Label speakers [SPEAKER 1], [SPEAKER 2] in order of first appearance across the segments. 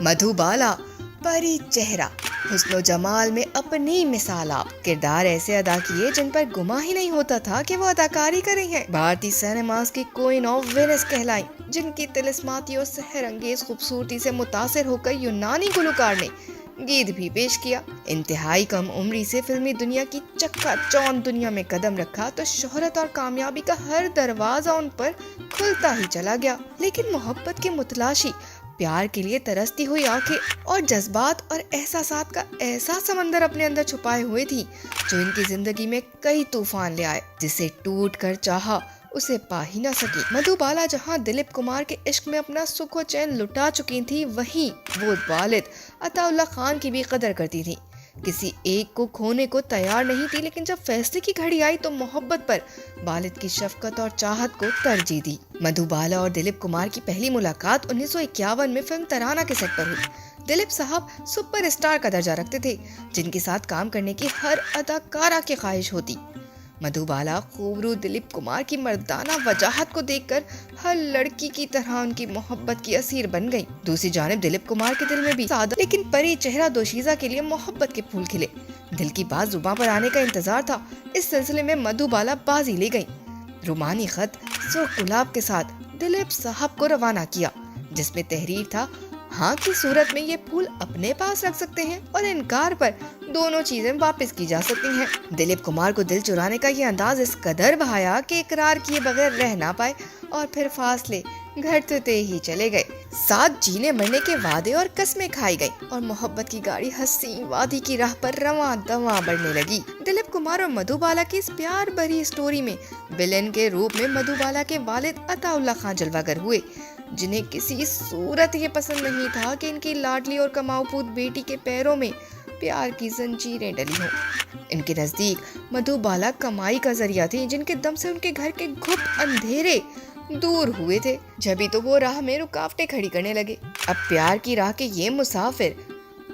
[SPEAKER 1] मधुबाला परी चेहरा, हुस्नो जमाल में अपनी मिसाल आप। किरदार ऐसे अदा किए जिन पर गुमा ही नहीं होता था कि वो अदाकारी कर रही हैं। भारतीय सिनेमास की क्वीन ऑफ वेनिस कहलाई, जिनकी तिलिस्माती और सहरंगेज खूबसूरती से मुतासिर होकर यूनानी गुलकार ने गीत भी पेश किया। इंतहाई कम उम्री से फिल्मी दुनिया की चक्का-चौंध दुनिया में कदम रखा तो शोहरत और कामयाबी का हर दरवाजा उन पर खुलता ही चला गया। लेकिन मोहब्बत की मुतलाशी, प्यार के लिए तरसती हुई आंखें और जज्बात और एहसासात का ऐसा समंदर अपने अंदर छुपाए हुए थी जो इनकी जिंदगी में कई तूफान ले आए। जिसे टूट कर चाहा उसे पा ही न सकी। मधुबाला जहां दिलीप कुमार के इश्क में अपना सुख व चैन लुटा चुकी थी, वहीं वो वालिद अताउल्लाह खान की भी कदर करती थी। किसी एक को खोने को तैयार नहीं थी, लेकिन जब फैसले की घड़ी आई तो मोहब्बत पर वालिद की शफकत और चाहत को तरजीह दी। मधुबाला और दिलीप कुमार की पहली मुलाकात 1951 में फिल्म तराना के सेट पर हुई। दिलीप साहब सुपरस्टार का दर्जा रखते थे, जिनके साथ काम करने की हर अदाकारा की ख्वाहिश होती। मधुबाला खूबरू दिलीप कुमार की मर्दाना वजाहत को देखकर हर लड़की की तरह उनकी मोहब्बत की असीर बन गई। दूसरी जानिब दिलीप कुमार के दिल में भी सादा लेकिन परी चेहरा दोशीजा के लिए मोहब्बत के फूल खिले। दिल की बात जुबान पर आने का इंतजार था। इस सिलसिले में मधुबाला बाजी ले गई। रुमानी खत सुर्ख गुलाब के साथ दिलीप साहब को रवाना किया, जिसमें तहरीर था, हाँ की सूरत में ये फूल अपने पास रख सकते हैं और इनकार पर दोनों चीजें वापस की जा सकती हैं। दिलीप कुमार को दिल चुराने का ये अंदाज इस कदर बहाया कि इकरार किए बगैर रह ना पाए और फिर फासले घटते ही चले गए। साथ जीने मरने के वादे और कस्में खाई गई और मोहब्बत की गाड़ी हसीन वादी की राह पर रवां दवां बढ़ने लगी। दिलीप कुमार और मधुबाला की इस प्यार भरी स्टोरी में विलेन के रूप में मधुबाला के वालिद अताउल्लाह खान जलवागर हुए, जिन्हें किसी सूरत ये पसंद नहीं था कि इनकी लाडली और कमाऊपूत बेटी के पैरों में प्यार की जंजीरें डली हों। इनके नजदीक मधुबाला कमाई का जरिया थी, जिनके दम से उनके घर के घुप अंधेरे दूर हुए थे। जभी तो वो राह में रुकावटें खड़ी करने लगे। अब प्यार की राह के ये मुसाफिर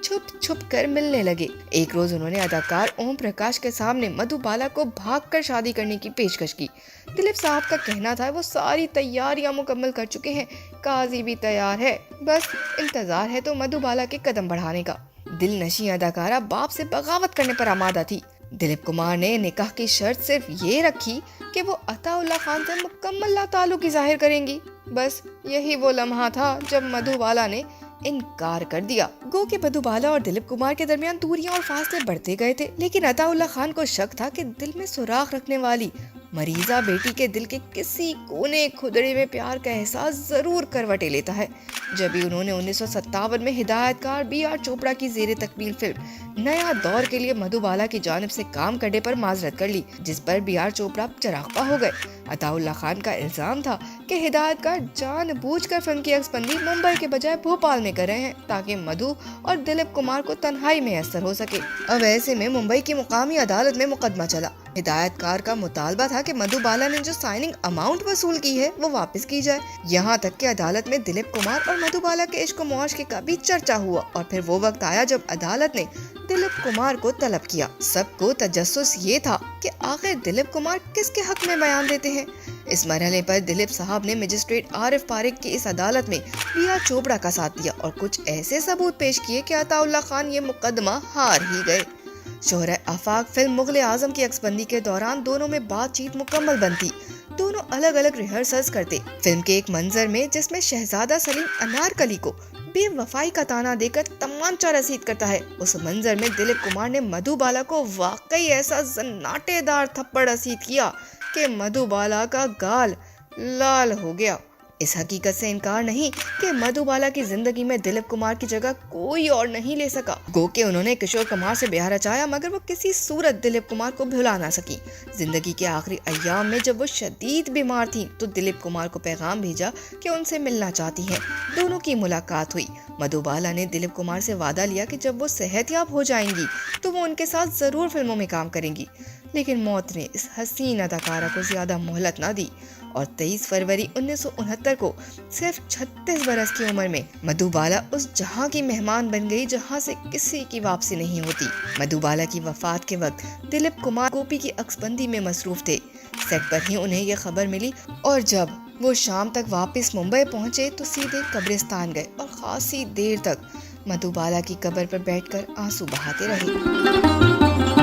[SPEAKER 1] छुप छुप कर मिलने लगे। एक रोज उन्होंने अदाकार ओम प्रकाश के सामने मधुबाला को भागकर शादी करने की पेशकश की। दिलीप साहब का कहना था, वो सारी तैयारियां मुकम्मल कर चुके हैं, काजी भी तैयार है, बस इंतजार है तो मधुबाला के कदम बढ़ाने का। दिल नशी अदाकारा बाप से बगावत करने पर आमादा थी। दिलीप कुमार ने निकाह की शर्त सिर्फ ये रखी कि वो अताउल्लाह खान से मुकम्मल ताल्लुकी जाहिर करेंगी। बस यही वो लम्हा था जब मधुबाला ने इनकार कर दिया। गो के मधुबाला और दिलीप कुमार के दरमियान दूरियां और फासले बढ़ते गए थे, लेकिन अताउल्लाह खान को शक था कि दिल में सुराख रखने वाली मरीजा बेटी के दिल के किसी कोने खुदड़े में प्यार का एहसास जरूर करवटे लेता है। जब भी उन्होंने 1957 में हिदायतकार B.R. चोपड़ा की जेरे तकमील फिल्म नया दौर के लिए मधुबाला की जानिब से काम करने पर माजरत कर ली, जिस पर B.R. चोपड़ा चरागपा हो गए। अताउल्लाह खान का इल्जाम था कि हिदायतकार जानबूझकर फिल्म की अक्सबंदी मुंबई के बजाय भोपाल में कर रहे हैं ताकि मधु और दिलीप कुमार को तन्हाई में असर हो सके। अब ऐसे में मुंबई की मुकामी अदालत में मुकदमा चला। हिदायतकार का मुतालबा था कि मधुबाला ने जो साइनिंग अमाउंट वसूल की है वो वापस की जाए। यहाँ तक कि अदालत में दिलीप कुमार और मधुबाला के इश्क मुआशके का भी चर्चा हुआ और फिर वो वक्त आया जब अदालत ने दिलीप कुमार को तलब किया। सबको तजस्सुस ये था कि आखिर दिलीप कुमार किसके हक में बयान देते हैं। इस मरहले पर दिलीप साहब ने मजिस्ट्रेट आरिफ पारिक की इस अदालत में B.R. चोपड़ा का साथ दिया और कुछ ऐसे सबूत पेश किए कि अताउल्लाह खान ये मुकदमा हार ही गए। शोहर आफाक फिल्म मुगल आजम की अक्सबंदी के दौरान दोनों में बातचीत मुकम्मल बनती। दोनों अलग अलग रिहर्सल्स करते। फिल्म के एक मंजर में जिसमें शहजादा सलीम अनारकली को बेवफाई का ताना देकर तमांचा रसीद करता है, उस मंजर में दिलीप कुमार ने मधुबाला को वाकई ऐसा जन्नाटेदार थप्पड़ रसीद किया कि मधुबाला का गाल लाल हो गया। इस हकीकत से इनकार नहीं कि मधुबाला की जिंदगी में दिलीप कुमार की जगह कोई और नहीं ले सका। गो के उन्होंने किशोर कुमार से ब्याह रचाया, मगर वो किसी सूरत दिलीप कुमार को भुला ना सकी। जिंदगी के आखिरी अय्याम में जब वो शदीद बीमार थी तो दिलीप कुमार को पैगाम भेजा कि उनसे मिलना चाहती हैं। दोनों की मुलाकात हुई। मधुबाला ने दिलीप कुमार से वादा लिया कि जब वो सेहतयाब हो जाएंगी तो वो उनके साथ जरूर फिल्मों में काम करेंगी, लेकिन मौत ने इस हसीन अदाकारा को ज्यादा मोहलत ना दी और 23 फरवरी 1969 को सिर्फ 36 बरस की उम्र में मधुबाला उस जहां की मेहमान बन गई जहां से किसी की वापसी नहीं होती। मधुबाला की वफात के वक्त दिलीप कुमार गोपी की अक्सबंदी में मसरूफ थे। सेट पर ही उन्हें यह खबर मिली और जब वो शाम तक वापस मुंबई पहुंचे तो सीधे कब्रिस्तान गए और खासी देर तक मधुबाला की कब्र पर बैठकर आंसू बहाते रहे।